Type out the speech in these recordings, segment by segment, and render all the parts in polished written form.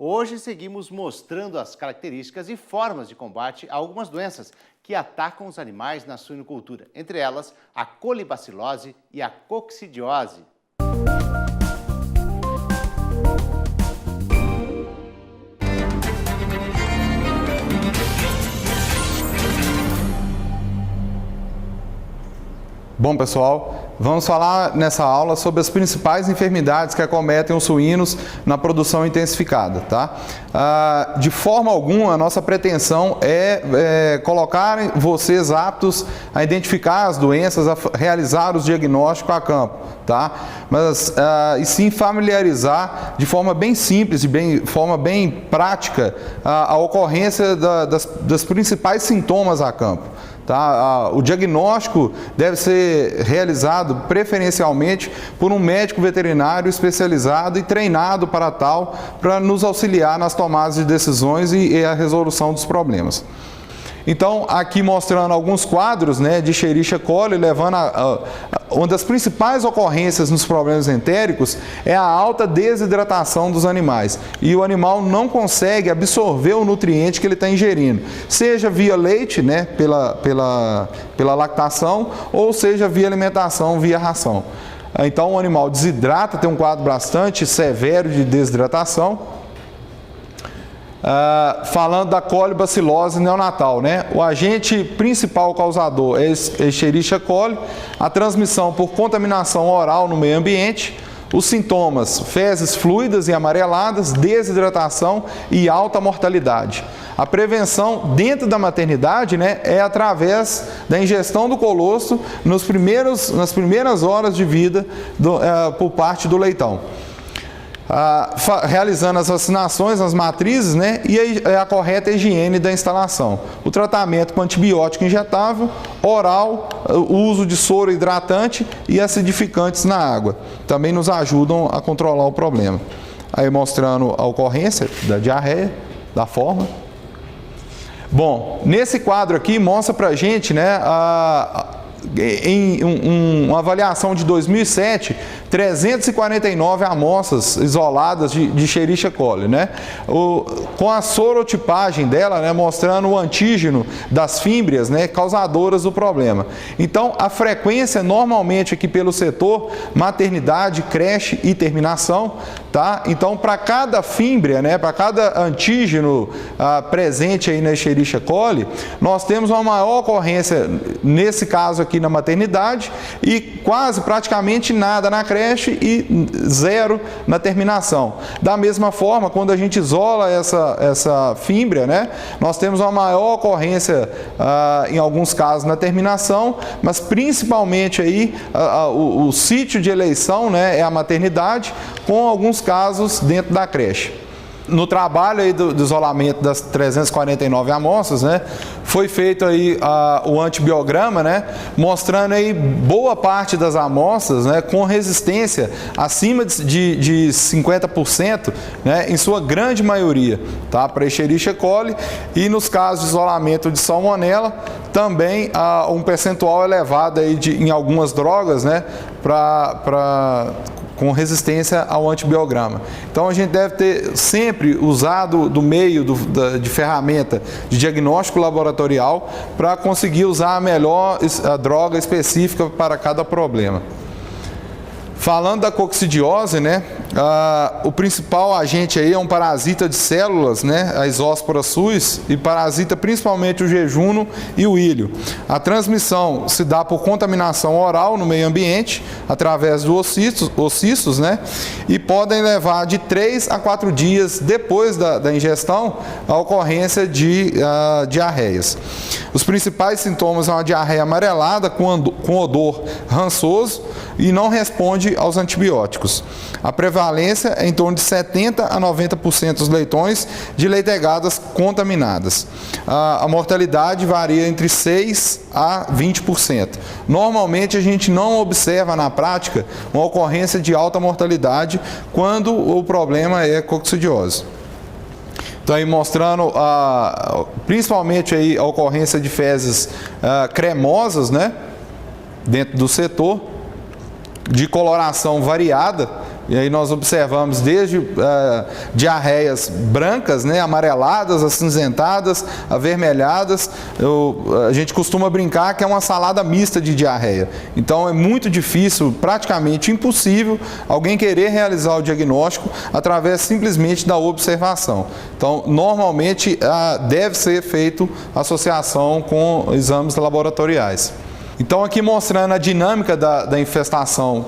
Hoje seguimos mostrando as características e formas de combate a algumas doenças que atacam os animais na suinocultura, entre elas a colibacilose e a coccidiose. Bom, pessoal, vamos falar nessa aula sobre as principais enfermidades que acometem os suínos na produção intensificada, tá? De forma alguma, a nossa pretensão é colocar vocês aptos a identificar as doenças, a realizar os diagnósticos a campo, tá? Mas, e sim familiarizar de forma bem simples e forma bem prática a ocorrência das principais sintomas a campo. Tá? O diagnóstico deve ser realizado preferencialmente por um médico veterinário especializado e treinado para tal, para nos auxiliar nas tomadas de decisões e a resolução dos problemas. Então, aqui mostrando alguns quadros, né, de Escherichia coli, levando uma das principais ocorrências nos problemas entéricos é a alta desidratação dos animais. E o animal não consegue absorver o nutriente que ele está ingerindo, seja via leite, né, pela lactação, ou seja via alimentação, via ração. Então, o animal desidrata, tem um quadro bastante severo de desidratação. Falando da colibacilose neonatal, né? O agente principal causador é Escherichia coli, a transmissão por contaminação oral no meio ambiente, os sintomas: fezes fluidas e amareladas, desidratação e alta mortalidade. A prevenção dentro da maternidade, né, é através da ingestão do colostro nas primeiras horas de vida por parte do leitão. Realizando as vacinações nas matrizes, né, e a correta higiene da instalação. O tratamento com antibiótico injetável, oral, o uso de soro hidratante e acidificantes na água. Também nos ajudam a controlar o problema. Aí mostrando a ocorrência da diarreia, da forma. Bom, nesse quadro aqui mostra pra gente, né, em uma avaliação de 2007, 349 amostras isoladas de Escherichia coli, né? Com a sorotipagem dela, né, mostrando o antígeno das fímbrias, né, causadoras do problema. Então, a frequência normalmente aqui pelo setor maternidade, creche e terminação, tá? Então, para cada fímbria, né, para cada antígeno presente aí na Escherichia coli, nós temos uma maior ocorrência nesse caso aqui na maternidade e praticamente nada na creche e zero na terminação. Da mesma forma, quando a gente isola essa fímbria, né, nós temos uma maior ocorrência em alguns casos na terminação, mas principalmente aí o sítio de eleição, né, é a maternidade, com alguns casos dentro da creche. No trabalho aí do isolamento das 349 amostras, né, foi feito aí o antibiograma, né, mostrando aí boa parte das amostras, né, com resistência acima de 50%, né, em sua grande maioria, tá, para Escherichia coli, e nos casos de isolamento de salmonela também um percentual elevado aí em algumas drogas, né, com resistência ao antibiograma. Então a gente deve ter sempre usado do meio de ferramenta de diagnóstico laboratorial para conseguir usar a droga específica para cada problema. Falando da coccidiose, né, o principal agente aí é um parasita de células, né, a Isóspora suis, e parasita principalmente o jejuno e o ilho. A transmissão se dá por contaminação oral no meio ambiente, através dos ocistos, né, e podem levar de 3 a 4 dias depois da ingestão a ocorrência de diarreias. Os principais sintomas são a diarreia amarelada com odor rançoso e não responde aos antibióticos. A prevalência é em torno de 70 a 90% dos leitões de leitegadas contaminadas. A mortalidade varia entre 6 a 20%. Normalmente a gente não observa na prática uma ocorrência de alta mortalidade quando o problema é coccidiose. Então, aí mostrando principalmente aí a ocorrência de fezes cremosas, né, dentro do setor, de coloração variada, E aí nós observamos desde diarreias brancas, né, amareladas, acinzentadas, avermelhadas. A gente costuma brincar que é uma salada mista de diarreia. Então é muito difícil, praticamente impossível, alguém querer realizar o diagnóstico através simplesmente da observação. Então, normalmente deve ser feito associação com exames laboratoriais. Então, aqui mostrando a dinâmica da infestação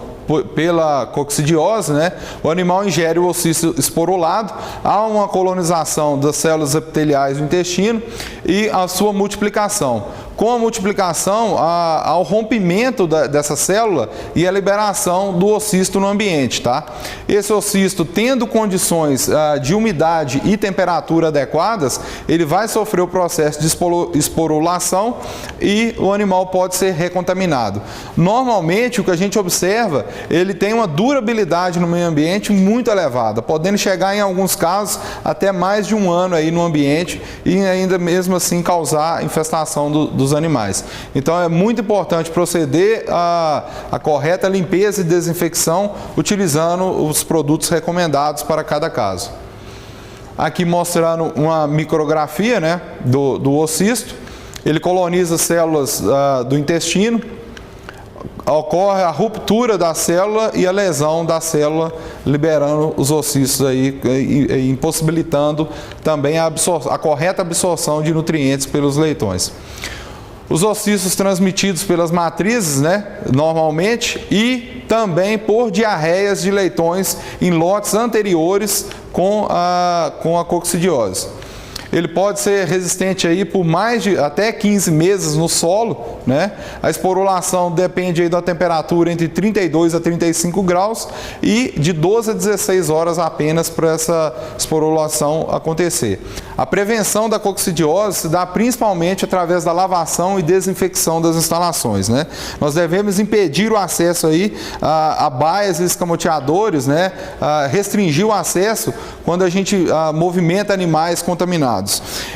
pela coccidiose, né? O animal ingere o oocisto esporulado, há uma colonização das células epiteliais do intestino e a sua multiplicação. Com a multiplicação, há o rompimento dessa célula e a liberação do oocisto no ambiente, tá? Esse oocisto, tendo condições de umidade e temperatura adequadas, ele vai sofrer o processo de esporulação e o animal pode ser recontaminado. Normalmente, o que a gente observa, ele tem uma durabilidade no meio ambiente muito elevada, podendo chegar em alguns casos até mais de um ano aí no ambiente e ainda mesmo assim causar infestação dos animais. Então é muito importante proceder à correta limpeza e desinfecção utilizando os produtos recomendados para cada caso. Aqui mostrando uma micrografia, né, do oocisto. Ele coloniza células do intestino. Ocorre a ruptura da célula e a lesão da célula, liberando os oocitos aí, e impossibilitando também a correta absorção de nutrientes pelos leitões. Os oocitos transmitidos pelas matrizes, né, normalmente, e também por diarreias de leitões em lotes anteriores com a coccidiose. Ele pode ser resistente aí por mais de até 15 meses no solo, né? A esporulação depende aí da temperatura entre 32 a 35 graus e de 12 a 16 horas apenas para essa esporulação acontecer. A prevenção da coccidiose se dá principalmente através da lavação e desinfecção das instalações, né? Nós devemos impedir o acesso aí a baias e escamoteadores, né? Restringir o acesso quando a gente movimenta animais contaminados.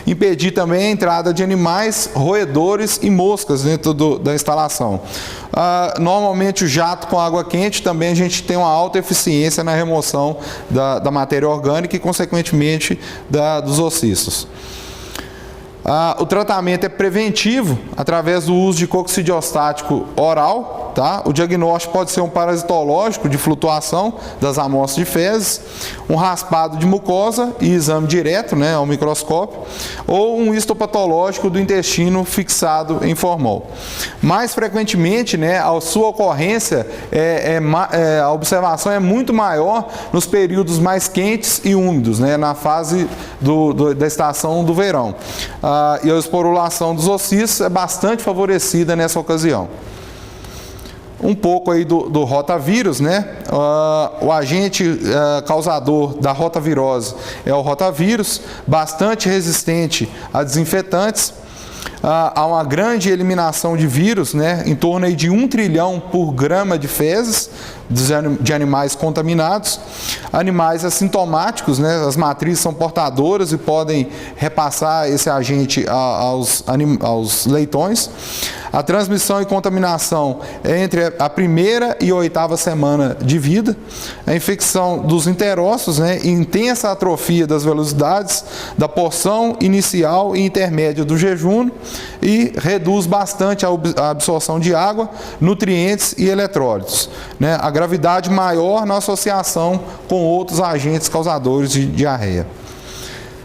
Impedir também a entrada de animais, roedores e moscas dentro da instalação. Normalmente o jato com água quente também a gente tem uma alta eficiência na remoção da matéria orgânica e consequentemente dos oocitos. O tratamento é preventivo através do uso de coccidiostático oral, tá? O diagnóstico pode ser um parasitológico de flutuação das amostras de fezes, um raspado de mucosa e exame direto, né, ao microscópio, ou um histopatológico do intestino fixado em formol. Mais frequentemente, né, a sua ocorrência, a observação é muito maior nos períodos mais quentes e úmidos, né, na fase da estação do verão. E a esporulação dos oocitos é bastante favorecida nessa ocasião. Um pouco aí do rotavírus, né? O agente causador da rotavirose é o rotavírus, bastante resistente a desinfetantes. Há uma grande eliminação de vírus, né? Em torno aí de 1 trilhão por grama de fezes de animais contaminados. Animais assintomáticos, né? As matrizes são portadoras e podem repassar esse agente aos leitões. A transmissão e contaminação é entre a 1ª e a 8ª semana de vida. A infecção dos enterócitos, né? Intensa atrofia das velocidades da porção inicial e intermédia do jejum e reduz bastante a absorção de água, nutrientes e eletrólitos, né? A gravidade maior na associação com outros agentes causadores de diarreia.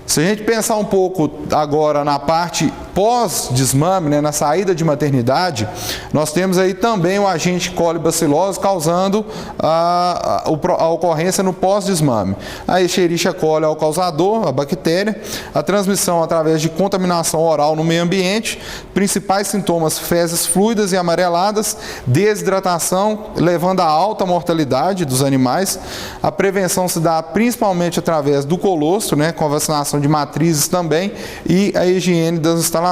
Se a gente pensar um pouco agora na parte pós-desmame, né, na saída de maternidade, nós temos aí também o agente colibacilose causando a ocorrência no pós-desmame. A Escherichia coli é o causador, a bactéria, a transmissão através de contaminação oral no meio ambiente, principais sintomas: fezes fluidas e amareladas, desidratação, levando a alta mortalidade dos animais. A prevenção se dá principalmente através do colostro, né, com a vacinação de matrizes também, e a higiene das instalações.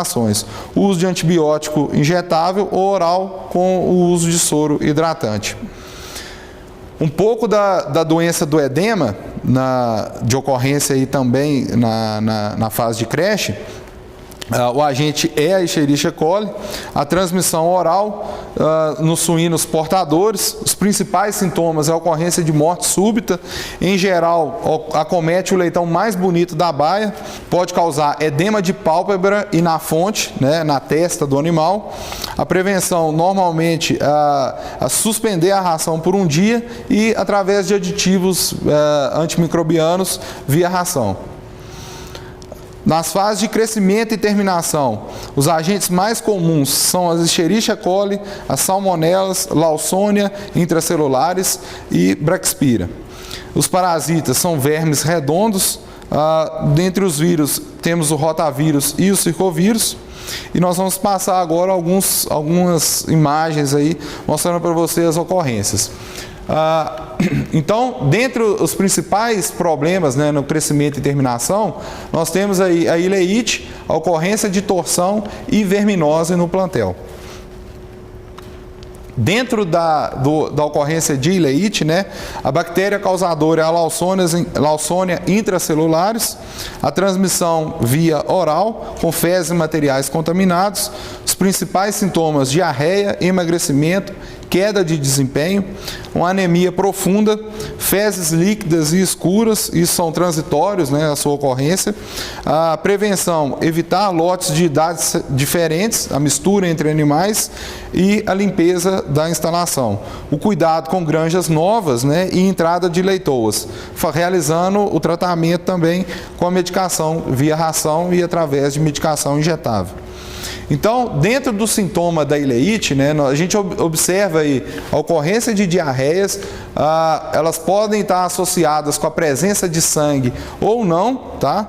O uso de antibiótico injetável ou oral com o uso de soro hidratante. Um pouco da doença do edema, de ocorrência aí também na fase de creche, O agente é a Escherichia coli, a transmissão oral nos suínos portadores. Os principais sintomas é a ocorrência de morte súbita. Em geral, acomete o leitão mais bonito da baia, pode causar edema de pálpebra e na fonte, né, na testa do animal. A prevenção normalmente é suspender a ração por um dia e através de aditivos antimicrobianos via ração. Nas fases de crescimento e terminação, os agentes mais comuns são as Escherichia coli, as salmonelas, Lawsonia intracelulares e Braxpira. Os parasitas são vermes redondos. Dentre os vírus temos o rotavírus e o circovírus. E nós vamos passar agora algumas imagens aí mostrando para vocês as ocorrências. Então, dentre os principais problemas, né, no crescimento e terminação, nós temos aí a ileite, a ocorrência de torção e verminose no plantel. Dentro da ocorrência de ileite, né, a bactéria causadora é a Lawsonia intracelulares, a transmissão via oral, com fezes e materiais contaminados, os principais sintomas: diarreia, emagrecimento, queda de desempenho, uma anemia profunda, fezes líquidas e escuras, isso são transitórios, né, a sua ocorrência. A prevenção: evitar lotes de idades diferentes, a mistura entre animais e a limpeza da instalação. O cuidado com granjas novas, né, e entrada de leitoas, realizando o tratamento também com a medicação via ração e através de medicação injetável. Então, dentro do sintoma da ileite, né, a gente observa aí a ocorrência de diarreias. Elas podem estar associadas com a presença de sangue ou não, tá?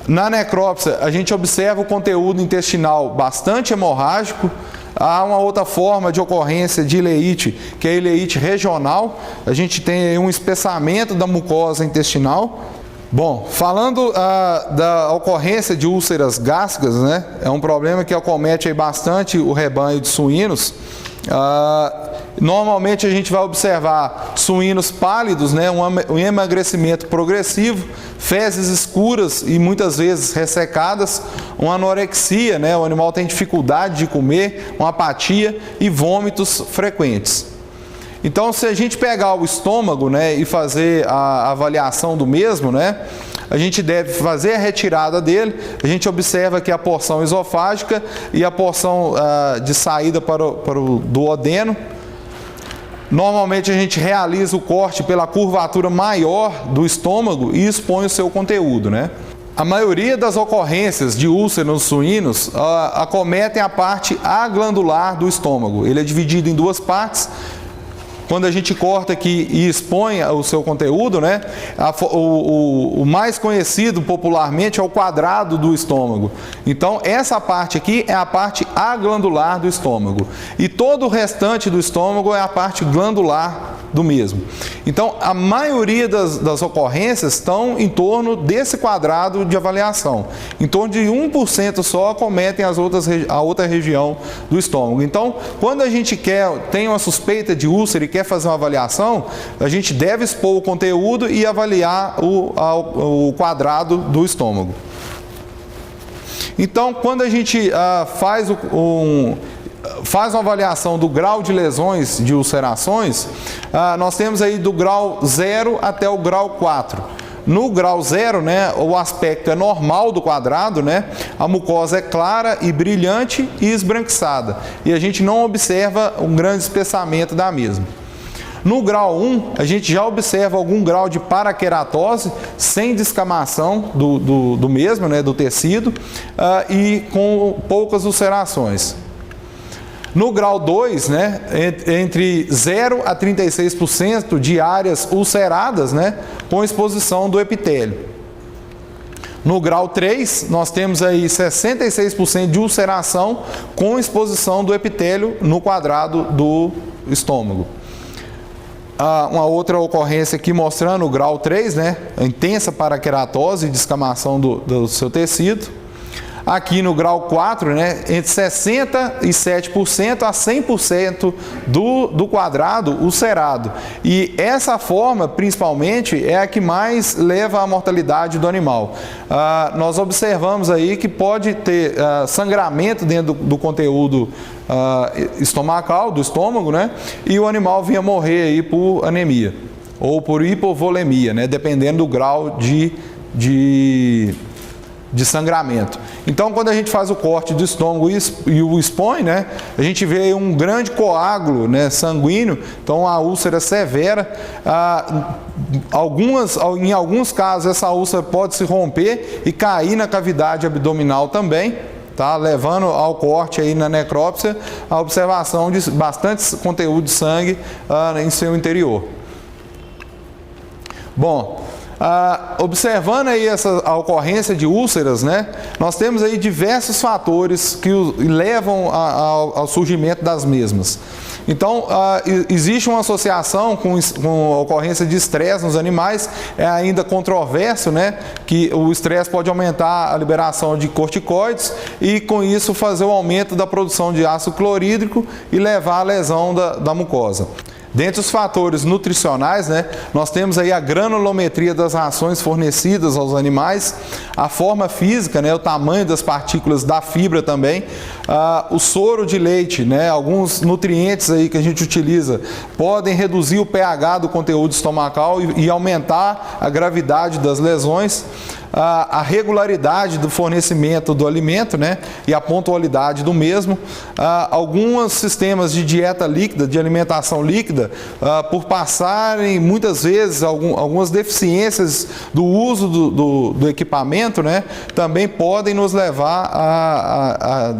Na necrópsia, a gente observa o conteúdo intestinal bastante hemorrágico. Há uma outra forma de ocorrência de ileite, que é a ileite regional. A gente tem um espessamento da mucosa intestinal. Bom, falando da ocorrência de úlceras gástricas, né, é um problema que acomete aí bastante o rebanho de suínos. Normalmente a gente vai observar suínos pálidos, né, um emagrecimento progressivo, fezes escuras e muitas vezes ressecadas, uma anorexia, né, o animal tem dificuldade de comer, uma apatia e vômitos frequentes. Então, se a gente pegar o estômago, né, e fazer a avaliação do mesmo, né, a gente deve fazer a retirada dele. A gente observa que a porção esofágica e a porção de saída para o duodeno. Normalmente a gente realiza o corte pela curvatura maior do estômago e expõe o seu conteúdo, né? A maioria das ocorrências de úlcera nos suínos acometem a parte aglandular do estômago. Ele é dividido em duas partes. Quando a gente corta aqui e expõe o seu conteúdo, né, o mais conhecido popularmente é o quadrado do estômago. Então, essa parte aqui é a parte aglandular do estômago. E todo o restante do estômago é a parte glandular do mesmo. Então, a maioria das ocorrências estão em torno desse quadrado de avaliação. Em torno de 1% só acometem a outra região do estômago. Então, quando a gente tem uma suspeita de úlcera e quer fazer uma avaliação, a gente deve expor o conteúdo e avaliar o quadrado do estômago. Então, quando a gente faz uma avaliação do grau de lesões de ulcerações, nós temos aí do grau 0 até o grau 4. No grau 0, né, o aspecto é normal do quadrado, né, a mucosa é clara e brilhante e esbranquiçada, e a gente não observa um grande espessamento da mesma. No grau 1, a gente já observa algum grau de paraqueratose, sem descamação do mesmo, né, do tecido, e com poucas ulcerações. No grau 2, né, entre 0 a 36% de áreas ulceradas, né, com exposição do epitélio. No grau 3, nós temos aí 66% de ulceração com exposição do epitélio no quadrado do estômago. Uma outra ocorrência aqui mostrando o grau 3, né, a intensa paraqueratose e descamação do seu tecido. aqui no grau 4, né, entre 67% a 100% do quadrado ulcerado. E essa forma, principalmente, é a que mais leva à mortalidade do animal. Nós observamos aí que pode ter sangramento dentro do conteúdo estomacal, do estômago, né, e o animal vinha morrer aí por anemia ou por hipovolemia, né, dependendo do grau de sangramento. Então, quando a gente faz o corte do estômago e o expõe, né, a gente vê um grande coágulo, né, sanguíneo, então a úlcera severa. Em alguns casos, essa úlcera pode se romper e cair na cavidade abdominal também, tá, levando ao corte aí na necrópsia, a observação de bastante conteúdo de sangue em seu interior. Bom, observando aí a ocorrência de úlceras, né, nós temos aí diversos fatores que levam ao surgimento das mesmas. Então, existe uma associação com a ocorrência de estresse nos animais, é ainda controverso, né, que o estresse pode aumentar a liberação de corticoides e, com isso, fazer o aumento da produção de ácido clorídrico e levar à lesão da mucosa. Dentre os fatores nutricionais, né, nós temos aí a granulometria das rações fornecidas aos animais, a forma física, né, o tamanho das partículas da fibra também, o soro de leite, né, alguns nutrientes aí que a gente utiliza podem reduzir o pH do conteúdo estomacal e aumentar a gravidade das lesões. A regularidade do fornecimento do alimento, né, e a pontualidade do mesmo, alguns sistemas de dieta líquida, de alimentação líquida, por passarem muitas vezes algumas deficiências do uso do equipamento, né, também podem nos levar a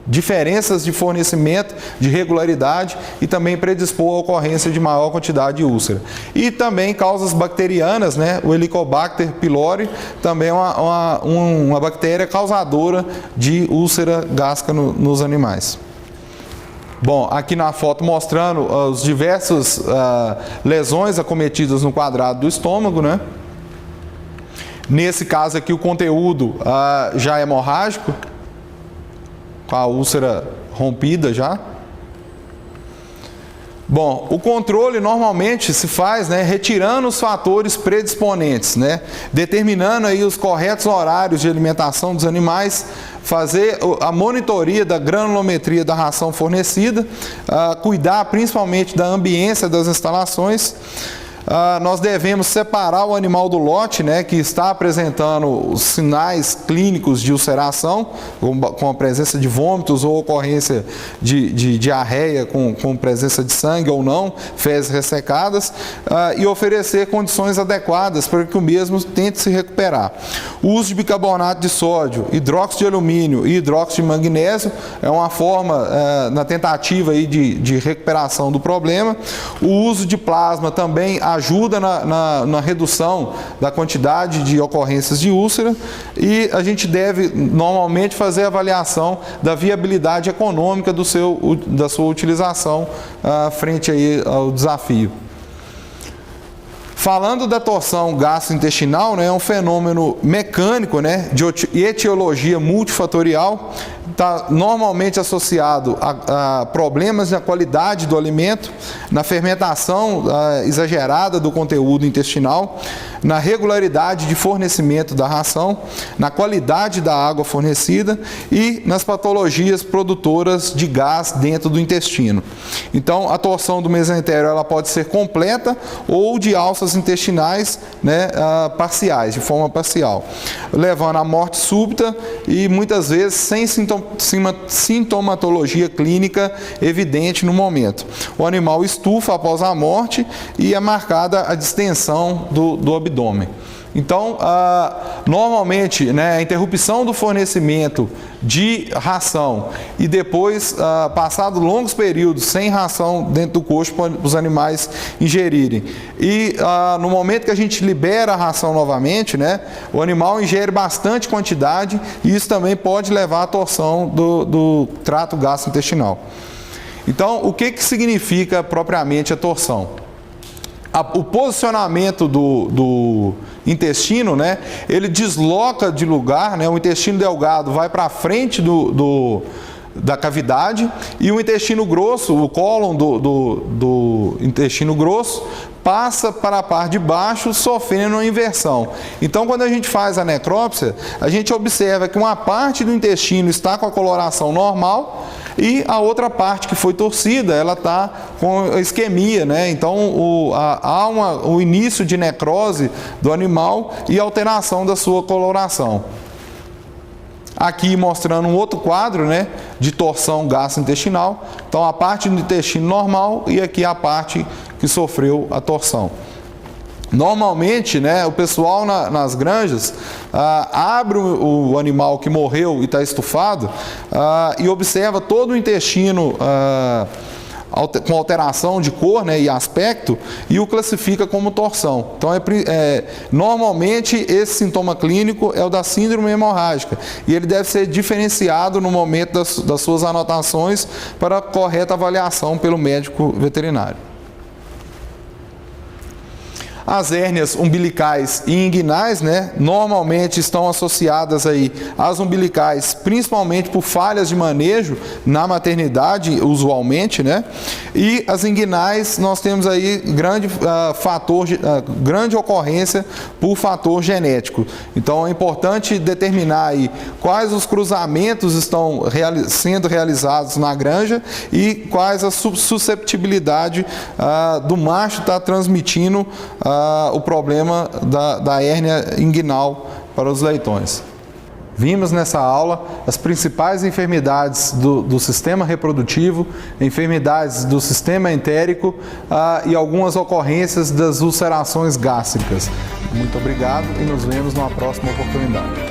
diferenças de fornecimento, de regularidade e também predispor à ocorrência de maior quantidade de úlcera. E também causas bacterianas, né? O Helicobacter pylori também é uma bactéria causadora de úlcera gástrica nos animais. Bom, aqui na foto mostrando as diversas lesões acometidas no quadrado do estômago, né? Nesse caso aqui o conteúdo já é hemorrágico, com a úlcera rompida já. Bom, o controle normalmente se faz, né, retirando os fatores predisponentes, né, determinando aí os corretos horários de alimentação dos animais, fazer a monitoria da granulometria da ração fornecida, cuidar principalmente da ambiência das instalações. Nós devemos separar o animal do lote, né, que está apresentando os sinais clínicos de ulceração, com a presença de vômitos ou ocorrência de diarreia com presença de sangue ou não, fezes ressecadas, e oferecer condições adequadas para que o mesmo tente se recuperar. O uso de bicarbonato de sódio, hidróxido de alumínio e hidróxido de magnésio é uma forma na tentativa aí de recuperação do problema. O uso de plasma também ajuda na redução da quantidade de ocorrências de úlcera e a gente deve normalmente fazer a avaliação da viabilidade econômica da sua utilização frente aí ao desafio. Falando da torção gastrointestinal, né, é um fenômeno mecânico, né, de etiologia multifatorial, está normalmente associado a problemas na qualidade do alimento, na fermentação exagerada do conteúdo intestinal, na regularidade de fornecimento da ração, na qualidade da água fornecida e nas patologias produtoras de gás dentro do intestino. Então, a torção do mesentério ela pode ser completa ou de alças intestinais, né, parciais, de forma parcial, levando à morte súbita e muitas vezes sem sintomatologia clínica evidente no momento. O animal estufa após a morte e é marcada a distensão do abdômen. Então, normalmente, né, a interrupção do fornecimento de ração e depois, passado longos períodos sem ração dentro do coxo para os animais ingerirem. E no momento que a gente libera a ração novamente, né, o animal ingere bastante quantidade e isso também pode levar à torção do trato gastrointestinal. Então, o que significa propriamente a torção? O posicionamento intestino, né, ele desloca de lugar, né, o intestino delgado vai para frente da cavidade e o intestino grosso, o cólon do intestino grosso, passa para a parte de baixo, sofrendo uma inversão. Então, quando a gente faz a necrópsia, a gente observa que uma parte do intestino está com a coloração normal e a outra parte que foi torcida, ela está com isquemia, né? Então, há o início de necrose do animal e alteração da sua coloração. Aqui mostrando um outro quadro, né, de torção gastrointestinal. Então, a parte do intestino normal e aqui a parte que sofreu a torção. Normalmente, né, o pessoal nas granjas abre o animal que morreu e está estufado e observa todo o intestino com alteração de cor, né, e aspecto, e o classifica como torção. Então, normalmente, esse sintoma clínico é o da síndrome hemorrágica, e ele deve ser diferenciado no momento das suas anotações para a correta avaliação pelo médico veterinário. As hérnias umbilicais e inguinais, né, normalmente estão associadas aí às umbilicais, principalmente por falhas de manejo na maternidade, usualmente, né? E as inguinais, nós temos aí grande ocorrência por fator genético. Então, é importante determinar aí quais os cruzamentos estão sendo realizados na granja e quais a susceptibilidade do macho estar transmitindo o problema da hérnia inguinal para os leitões. Vimos nessa aula as principais enfermidades do sistema reprodutivo, enfermidades do sistema entérico e algumas ocorrências das ulcerações gástricas. Muito obrigado e nos vemos numa próxima oportunidade.